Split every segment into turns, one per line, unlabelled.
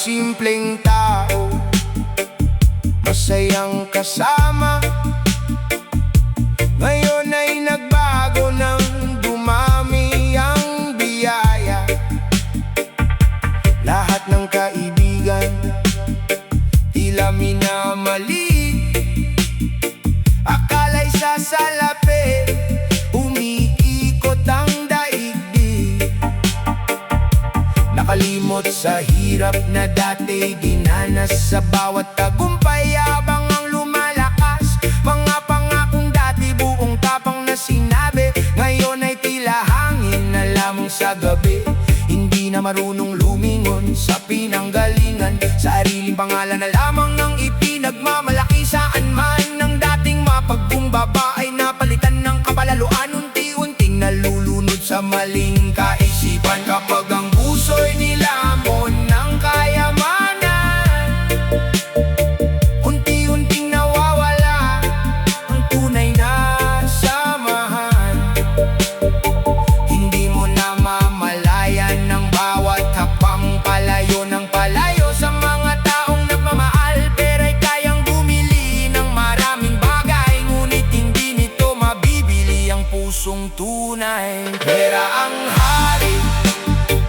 simpleng tao, masayang kasama. Ngayon ay nagbago nang dumami ang biyaya. Lahat ng kaibigan tila minamali, akala'y sasalapi, umiikot ang daigdig. Nakalimot sa hirap na dati dinanas, sa bawat tagumpay habang ang lumalakas. Mga pangakong dati buong tapang na sinabi, ngayon ay tila hangin na lamang sa gabi. Hindi na marunong lumingon sa pinanggalingan, sariling pangalan na lamang ang ipinagmamalaki. Saan man ng dating mapagkumbaba ay napalitan ng kapalaluan, unti-unting nalulunod sa maling kaisipan. Kapag ang puso'y nilamon ng kayamanan, unti-unting nawawala ang tunay na samahan. Hindi mo na mamalayan ng bawat hakbang, palayo ng palayo sa mga taong nagmamahal. Pera'y kayang bumili ng maraming bagay, ngunit hindi nito mabibili ang pusong tunay. Pera ang hari,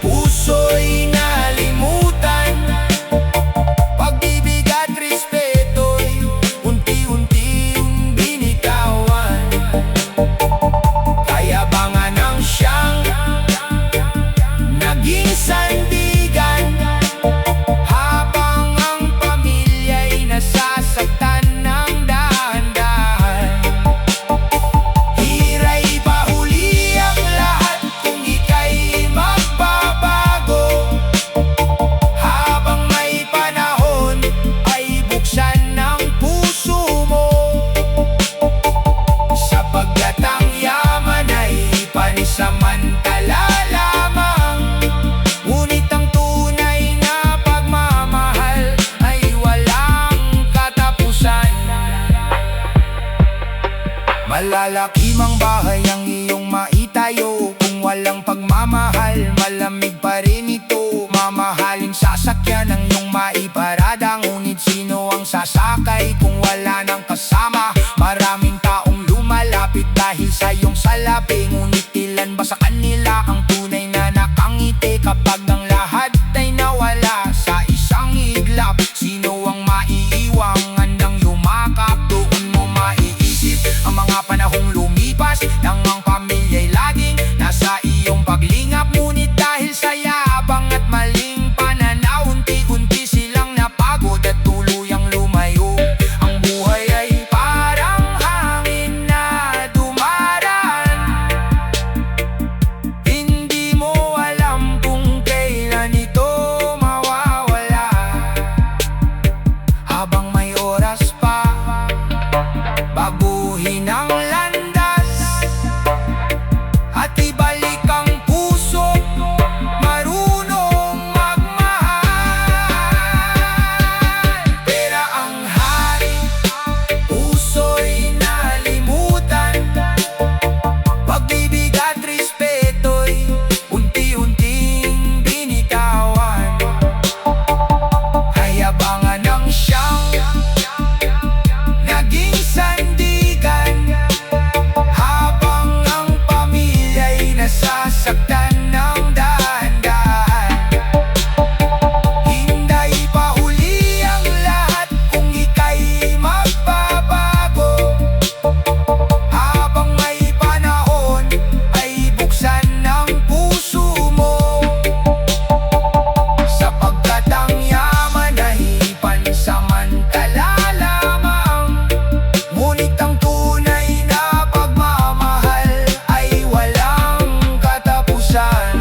puso'y nalimutan. Pag-ibig at respeto'y unti-unting binitawan. Kayabangan ang siyang naging sandigan, habang ang pamilya'y nasasaktan ng dahan-dahan. Hira'y pahuli ang lahat kung ika'y magbabago. Habang may panahon ay buksan ng puso mo, sapagkat ang yaman ay panisamantala lamang. Ngunit ang tunay na pagmamahal ay walang katapusan. Malalaki mang bahay ang iyong maitayo, kung walang pagmamahal, malamig pa rin ito. Mamahaling sasakyan ang iyong maiparada, ngunit sino ang sasakay kung wala nang kasama? Maraming taong lumalapit dahil sa iyong salapi, ngunit ilan ba sa kanila ang tunay na nakangiti? Kapag ang lahat ay nawala sa isang iglap, sino ang maiiwang handang yumakap? Doon mo maiisip ang mga panahong lumipas, nang ang pamilya'y laging nasa iyong paglingap. Ngunit dahil sa yabang at maling pananaw, unti-unti silang napagod at tuluyang lumayo. Ang buhay ay parang hangin na dumaraan, hindi mo alam kung kailan ito mawawala. Habang may oras pa, baguhin ang landas at ibalik ang puso marunong magmahal. Pera ang hari, puso'y nalimutan. Pag-ibig at respeto'y unti-unting binitawan. Kayabangan ang siyang naging sandigan, habang ang pamilya'y nasasaktan ng dahan-dahan. Hinday pahuli ang lahat kung ika'y magbabago. Habang may panahon ay buksan ng puso mo, sapagkat ang yaman ay pansamantala lamang. Ngunit ang tunay na pagmamahal ay walang katapusan.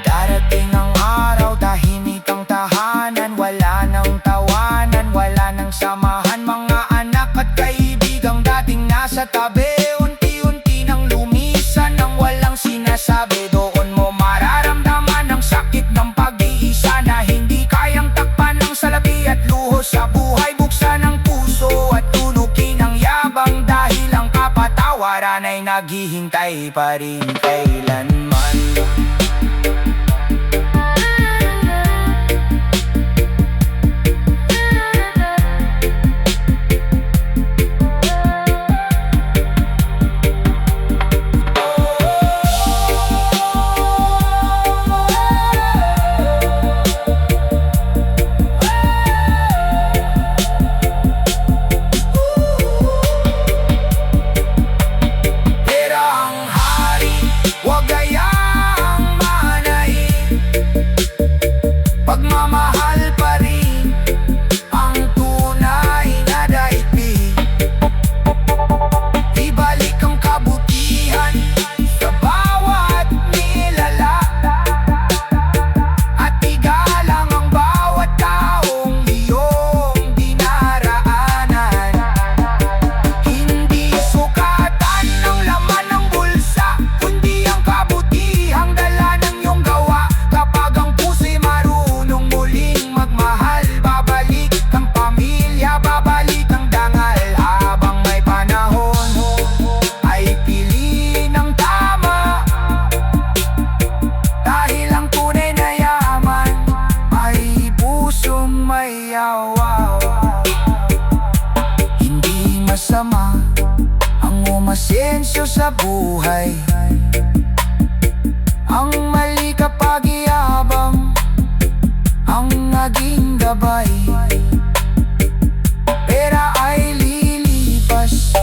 Darating ang araw, tahimik ang tahanan, wala nang tawanan, wala nang samahan. Mga anak at kaibigang dating nasa tabi, unti-unti nang lumisan nang walang sinasabi. Doon mo mararamdaman ang sakit ng pag-iisa na hindi kayang takpan ng salapi at luho sa buhay. Buksan ang puso at tunukin ang yabang, dahil ang kapatawaran ay naghihintay pa rin kailanman. mahal pa rin ang tunay na daigdig. Ibalik ang kabutihan sa bawat nilala, at igalang ang bawat taong iyong dinaraanan. Hindi sukatan ng laman ng bulsa, kundi ang kabutihang dala ng iyong gawa. Kapag ang puso'y marunong muling magmahal, babalik ang pamilya, babalik ang dangal. Habang may panahon, ay pili ng tama, dahil ang tunay na yaman ay pusong may awa. Hindi masama ang umasensyo sa buhay, ang mali kapag iyabang ang naging gabay. Pera ay lilipas,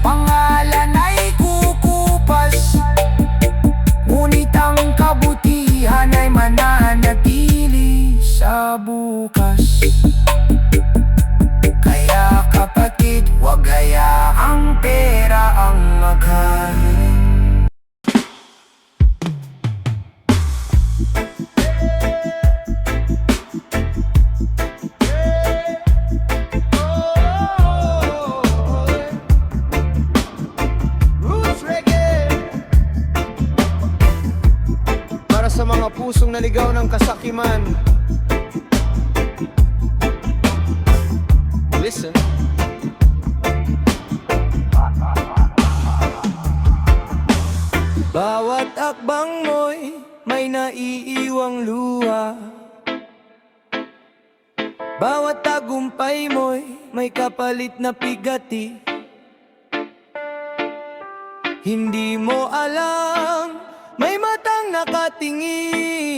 pangalan ay kukupas, ngunit ang kabutihan ay mananatili sa bukas. Kaya kapatid, huwag hayaang pera ang maghain.
Roots Reggae, para sa mga pusong naligaw ng kasakiman. Listen. Bawat akbang mo'y may naiiwang luha, bawat tagumpay mo'y may kapalit na pigati. Hindi mo alam, may matang nakatingin,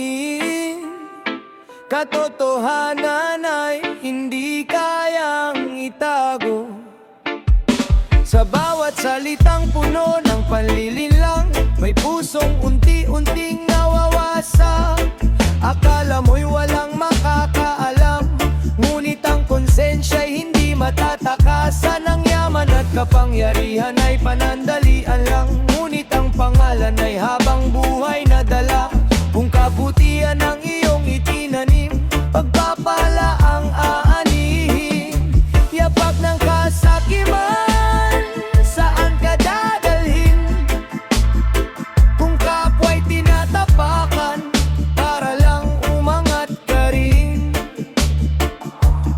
katotohanan ay hindi kayang itago. Sa bawat salitang puno ng panlilinlang, may pusong unti-unting nawawasak. Akala mo'y walang makakaalam, ngunit ang konsensya'y hindi matatakasan. Ang yaman at kapangyarihan ay panandalian lang, ngunit ang pangalan ay habang buhay na dala. Kung kabutihan ang iyong itinanim, pagpapala ang aanihin. Yapak ng kasakiman, saan ka dadalhin? Kung kapwa'y tinatapakan, para lang umangat ka rin.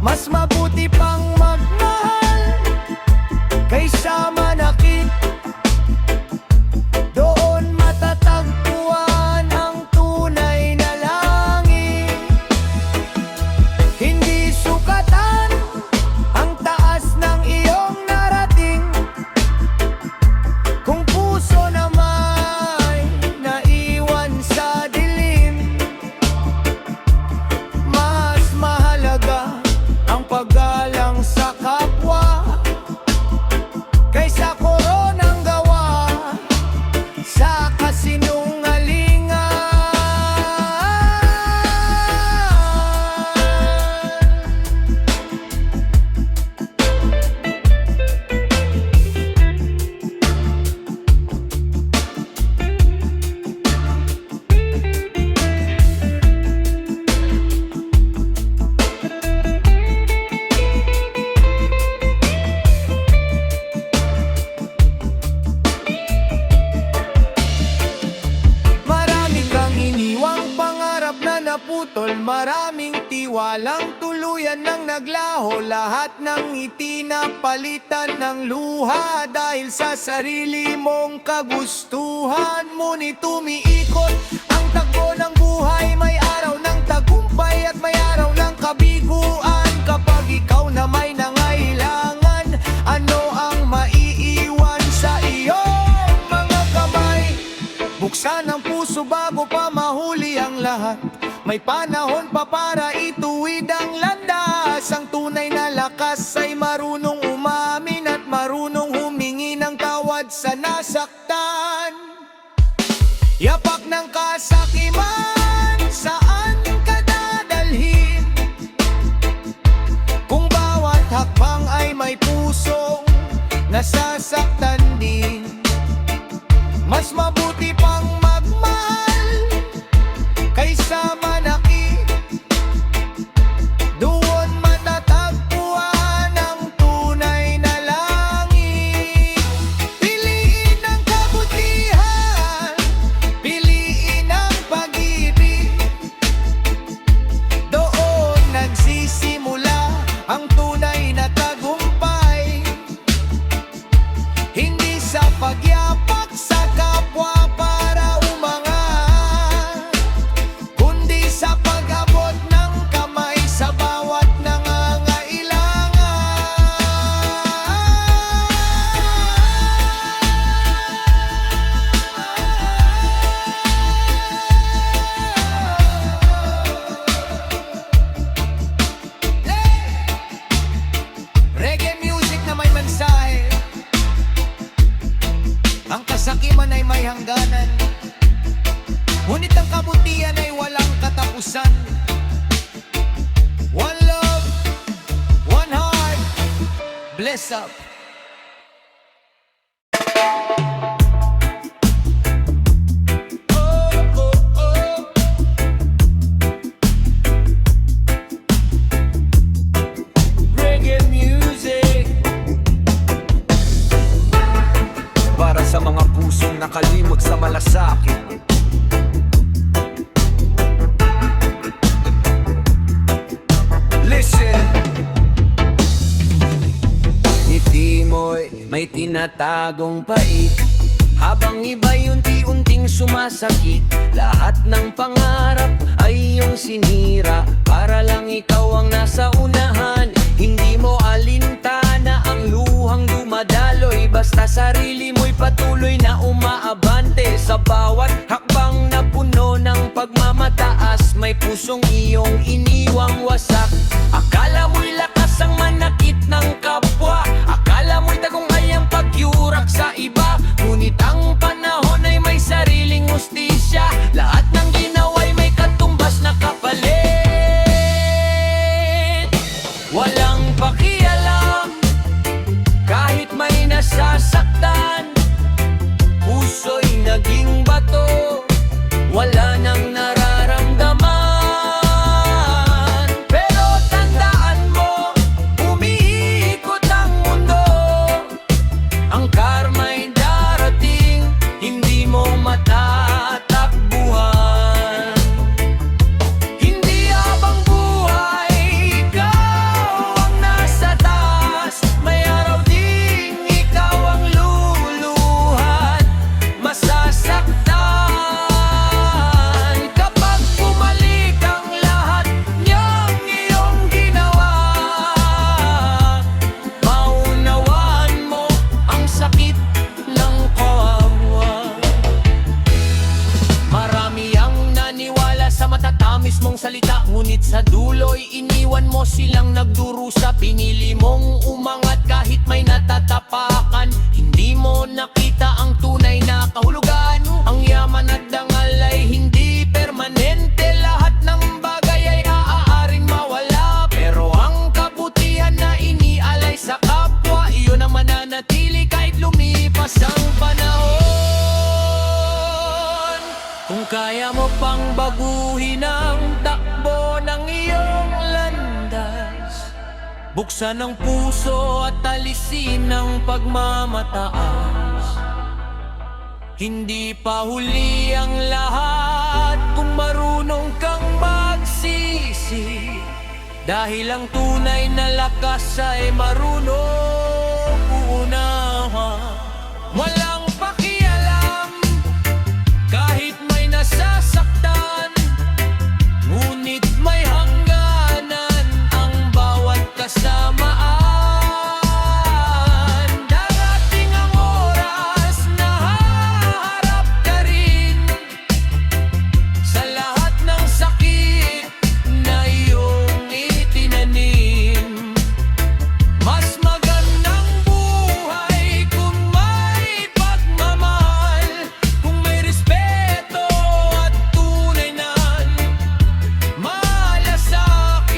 Mas mabuti pang magmahal kaysa manakit, doon matatagpuan ang tunay na langit. Hindi sukatan ang taas ng iyong narating, kung puso na may naiwan sa dilim. Mas mahalaga ang paggalang sa kapwa kaysa koronang gawa sa kasinungalingan. Marami kang iniwang pangarap na naputol, maraming tiwalang tuluyan ng naglaho. Lahat ng ngiti na palitan ng luha dahil sa sarili mong kagustuhan. Ngunit umiikot ang takbo ng buhay, may araw ng tagumpay at may araw ng kabiguan. Kapag ikaw na may nangailangan, ano ang maiiwan sa iyong mga kamay? Buksan ang puso bago pa mahuli ang lahat, may panahon pa para ituwid ang landas. Ang tunay na lakas ay marunong umamin at marunong humingi ng tawad sa nasaktan. Yapak ng kasakiman, saan ka dadalhin? bless up. Reggae music
Para sa mga pusong nakalimot sa malasakit. Listen. Ngiti mo'y may tinatagong pait, habang iba'y unti-unting sumasakit. Lahat ng pangarap ay iyong sinira, para lang ikaw ang nasa unahan. Hindi mo alintana ang luhang dumadaloy, basta sarili mo'y patuloy na umaabante. Sa bawat hakbang na puno ng pagmamataas, may pusong iyong iniwang wasak. Akala mo'y lakas ang manakit ng kapwa, akala mo'y tagumpay ang pagyurak sa iba. Ngunit ang panahon ay may sariling hustisya, lahat ng ginawa'y may katumbas na kapalit. Walang pakialam kahit may nasasaktan, puso'y naging bato, wala nang nararamdaman. Pero tandaan mo, umiikot ang mundo, ang karma'y darating, hindi mo matatakbuhan. Hindi habang buhay ikaw ang nasa taas, may araw ding ikaw ang luluhan, masasaktan. Kapag bumalik ang lahat niyang iyong ginawa, maunawaan mo ang sakit ng kawawa. Marami ang naniwala sa matatamis mong salita, ngunit sa dulo'y iniwan mo silang nagdurusa. Pinili mong umangat kahit may natatapakan, hindi mo nakita ang tunay na kahulugan. Ang yaman at dangal ay hindi permanente, lahat ng bagay ay aaaring mawala. Pero ang kabutihan na inialay sa kapwa, iyon ang mananatili kahit lumipas ang panahon. Kung kaya mo pang baguhin ang takbo ng iyong landas, buksan ang puso at alisin ang pagmamataas. Hindi pa huli ang lahat kung marunong kang magsisi, dahil ang tunay na lakas ay marunong uunawa. Walang pakialam kahit may nasasaktan, ngunit may hangganan ang bawat kasamaan. Darating ang oras na haharap ka rin sa lahat ng sakit na iyong itinanim. Mas magandang buhay kung may pagmamahal, kung may respeto at tunay na malasakit.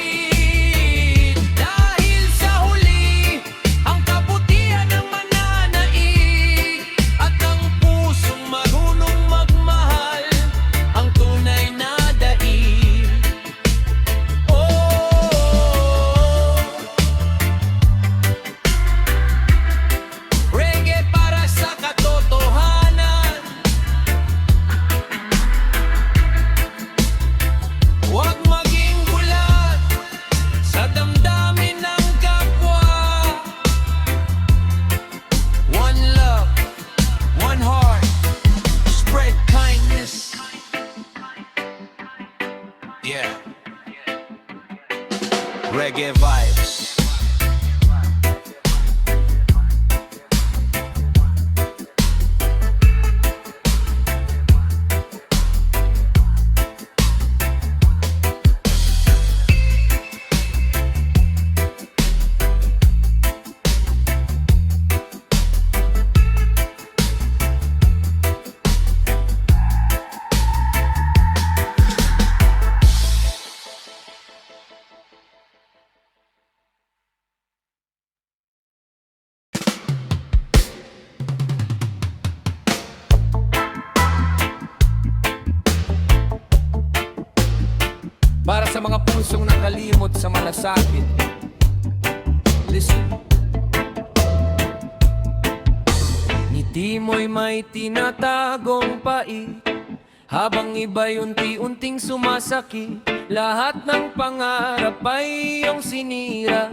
Dahil sa huli, ang kabutihan ang mananaig, at ang pusong marunong magmahal, ang tunay na daig. Oh, reggae para sa katotohanan. Huwag maging bulat sa damdamin ng kapwa. One love, one heart, spread kindness. Yeah. Reggae vibes. sa malasakit. Listen. Ngiti mo'y may tinatagong pait, habang iba'y unti-unting sumasakit. Lahat ng pangarap ay iyong sinira,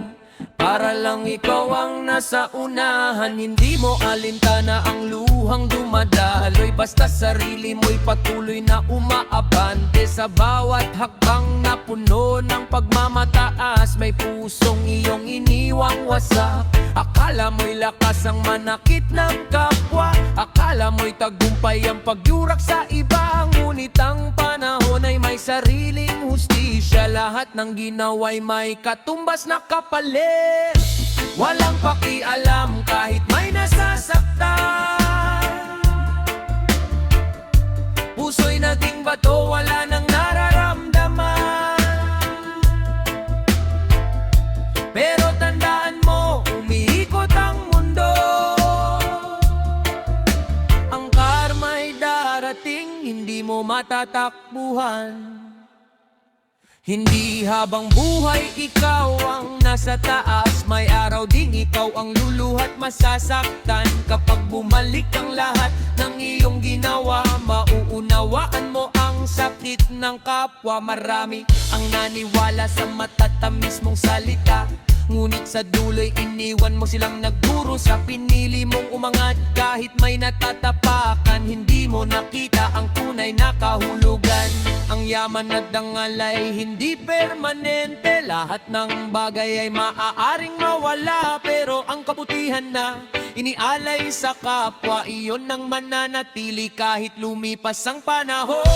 para lang ikaw ang nasa unahan. Hindi mo alintana ang luhang dumadaloy, basta sarili mo'y patuloy na umaabante. Sa bawat hakbang na puno ng pagmamataas, may pusong iyong iniwang wasak. Akala mo'y lakas ang manakit ng kapwa, akala mo'y tagumpay ang pagyurak sa iba. Ngunit ang panahon ay may sariling hustisya, lahat ng ginawa'y may katumbas na kapalit. Walang pakialam kahit may nasasaktan, puso'y naging bato, wala nang nararamdaman. Pero tandaan mo, umiikot ang mundo, ang karma'y darating, hindi mo matatakbuhan. Hindi habang buhay ikaw ang nasa taas, may araw ding ikaw ang luluhat masasaktan. Kapag bumalik ang lahat ng iyong ginawa, mauunawaan mo ang sakit ng kapwa. Marami ang naniwala sa matatamis mong salita, ngunit sa dulo'y iniwan mo silang nagduro sa pinili mong umangat. Kahit may natatapakan, hindi mo nakita ang tunay na kahulugan. Ang yaman at dangal ay hindi permanente, lahat ng bagay ay maaaring mawala. Pero ang kabutihan na inialay sa kapwa, iyon ang mananatili kahit lumipas ang panahon.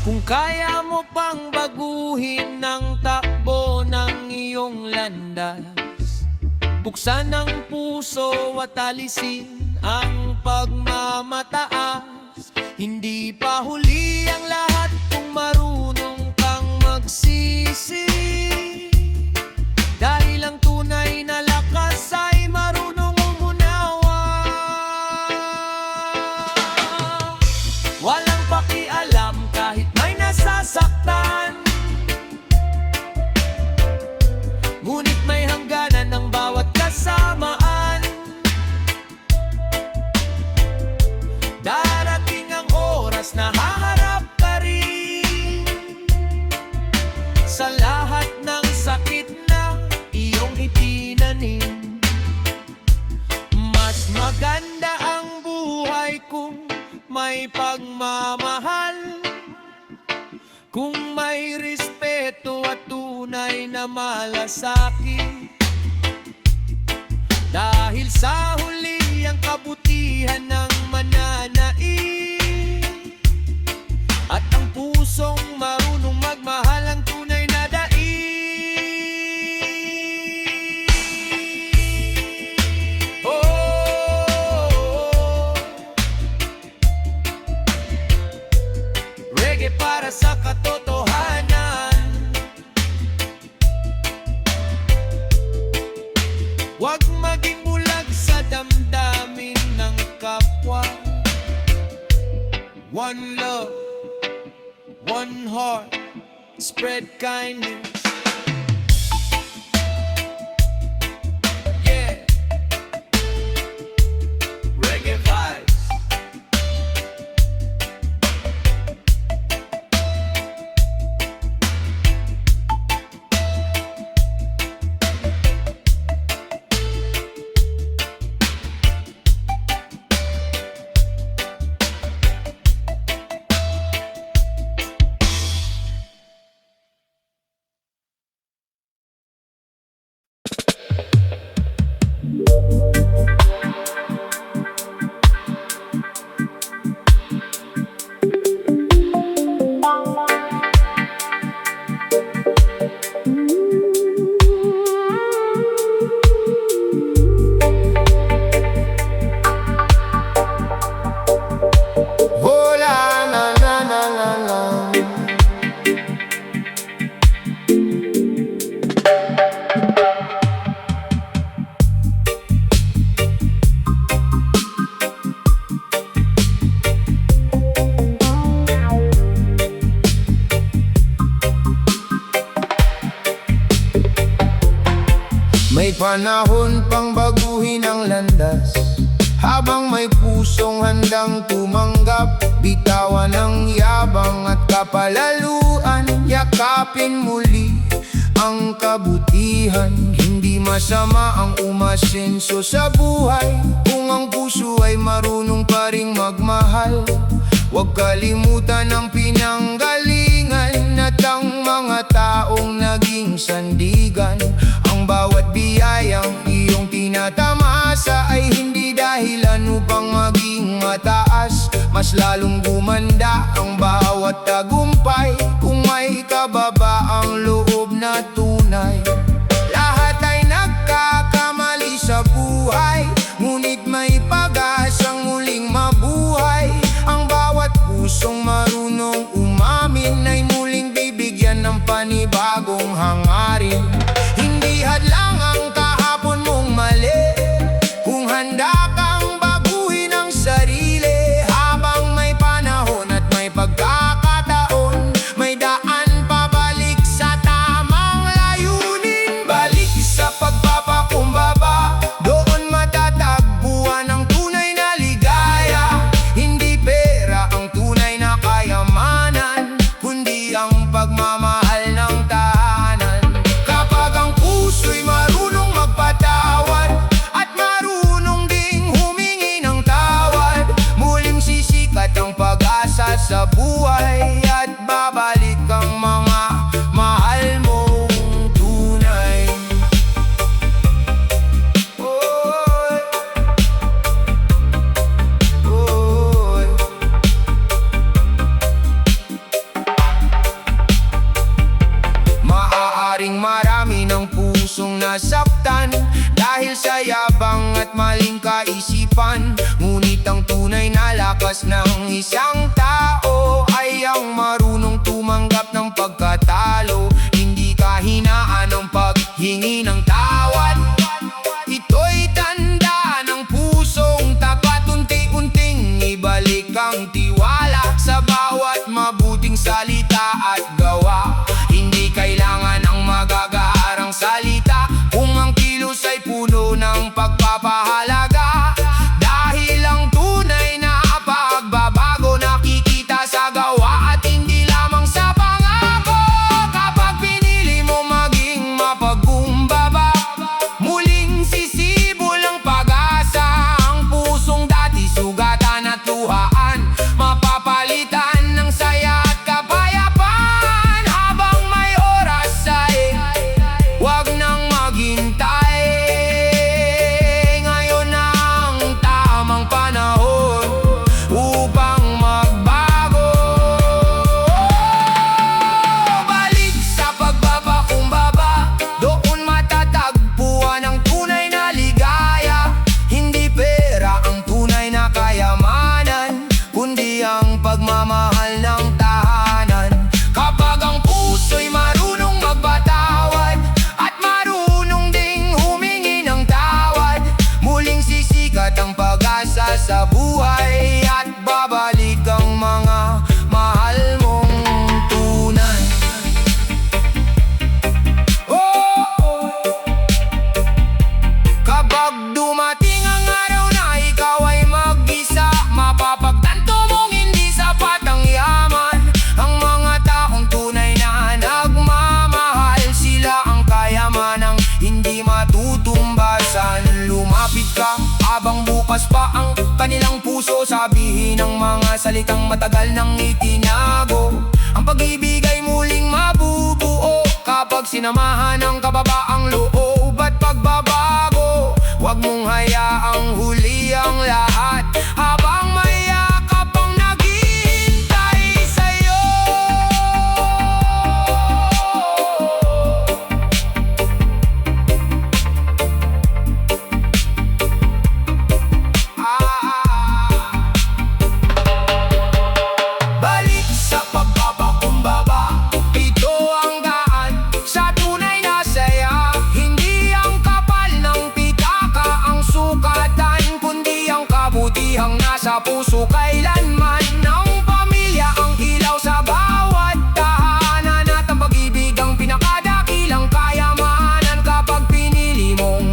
Kung kaya mo pang baguhin ang takbo ng iyong landas, buksan ang puso at alisin ang pagmamataas. Hindi pa huli ang lahat kung marunong kang magsisi, dahil ang tunay na lakas ay marunong umunawa. Walang pakialam kahit may nasasaktan, ngunit may hangganan ng bawat kasamaan. Darating ang oras na haharap ka rin sa lahat ng sakit na iyong itinanim. Mas maganda ang buhay kung may pagmamahal, kung may respeto at tunay na malasakit. Dahil sa huli ang kabutihan ng mananait, at ang pusong marunong magmahal ang tunay na daig. Oh, reggae para sa katotohanan. Huwag maging bulag sa damdamin ng kapwa. One love, one heart, spread kindness.
May panahon pang baguhin ang landas, habang may pusong handang tumanggap. Bitawan ang yabang at kapalaluan, yakapin muli ang kabutihan. Hindi masama ang umasenso sa buhay, kung ang puso ay marunong pa ring magmahal. Huwag kalimutan ang pinanggalingan at ang mga taong naging sandigan. Ang bawat biyayang iyong tinatamasa ay hindi dahilan upang maging mataas. Mas lalong gumanda ang bawat tagumpay kung may kababaang loob na tunay. Lahat ay nagkakamali sa buhay, ngunit may pag-asang muling mabuhay. Ang bawat pusong marunong umamin ay muling bibigyan ng panibagong hangarin. Hindi hadlang ang kahapon mong mali, kung handa kang baguhin ang sarili. Habang may panahon at may pagkakataon, may daan pabalik sa tamang layunin. Balik sa pagpapakumbaba, doon matatagpuan ang tunay na ligaya. Hindi pera ang tunay na kayamanan, kundi ang pagmamahal ng tahanan. Kapag ang puso'y marunong magpatawad at marunong ding humingi ng tawad, muling sisikat ang pag-asa sa buhay at babalik ang mga mahal mong tunay. Oy, oy. Maaaring marami ng pusong nasaktan dahil sa yabang at maling kaisipan, ngunit ang tunay na lakas ng isang tao ay ang marunong tumanggap ng pagkatalo. Hindi kahinaan ang paghingi ng tawad, ito'y tanda ng pusong tapat. Unti-unting ibalik ang tiwala sa bawat mabuting salita at gawa. Hindi kailangan ang magagarang salita kung ang kilos ay puno ng pagpapahalaga. Dahil ang tunay na pagbabago nakikita sa gawa at hindi lamang sa pangako. Kapag pinili mo maging mapagkumbaba, muling sisibol ang pag-asa. Ang pusong dati sugatan at luhaan, mapapalitan ng saya at kapayapaan. Habang may oras ay wag nang maghintay, ngayon na ang tamang panahon upang magbago. Balik sa pagpapakumbaba, doon matatagpuan ang tunay na ligaya. Hindi pera ang tunay na kayamanan, kundi ang pagmamahal ng tahanan. Kapag ang puso'y marunong magpatawad at marunong ding humingi ng tawad, muling sisikat ang pag-asa sa buhay at babalik ang mga mahal mong tunay. Oh, kapag dumating ang araw na ikaw ay mag-isa, mapapagtanto mong hindi sapat ang yaman. Ang mga taong tunay na nagmamahal, sila ang kayamanang hindi matutumbasan. Lumapit ka habang bukas pa ang kanilang puso, sabihin ang mga salitang matagal nang itinago. Ang pag-ibig ay muling mabubuo kapag sinamahan ng kababaang loob at pagbabago. Huwag mong hayaang huli ang lahat habang may yakap ang naghihintay sa'yo. Balik sa pagpapakumbaba, ito ang daan sa tunay na saya. Hindi ang kapal ng pitaka ang sukatan, kundi ang kabutihang nasa puso kailanman. Ang pamilya ang ilaw sa bawat tahanan, at ang pag-ibig ang pinakadakilang kayamanan. Kapag pinili mong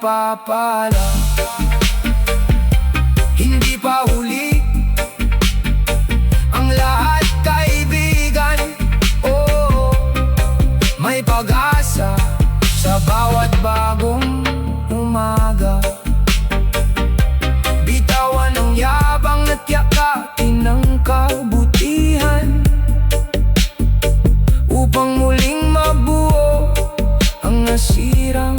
mapapala. Hindi pa huli ang lahat, kaibigan. Oh, may pag-asa sa bawat bagong umaga. Bitawan ang yabang at yakatin ng kabutihan upang muling mabuo ang nasirang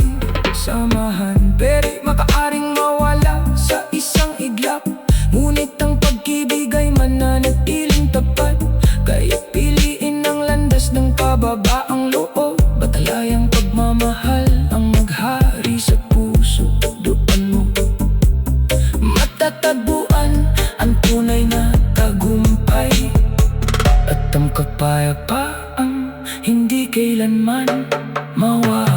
samahan. Pero makaaring mawala sa isang iglap, ngunit ang pag-ibig ay mananatiling tapat. Kaya piliin ang landas ng kababaang loob, batalayang pagmamahal ang maghari sa puso. Doon mo matatagpuan ang tunay na tagumpay at ang kapayapaang hindi kailanman mawawala.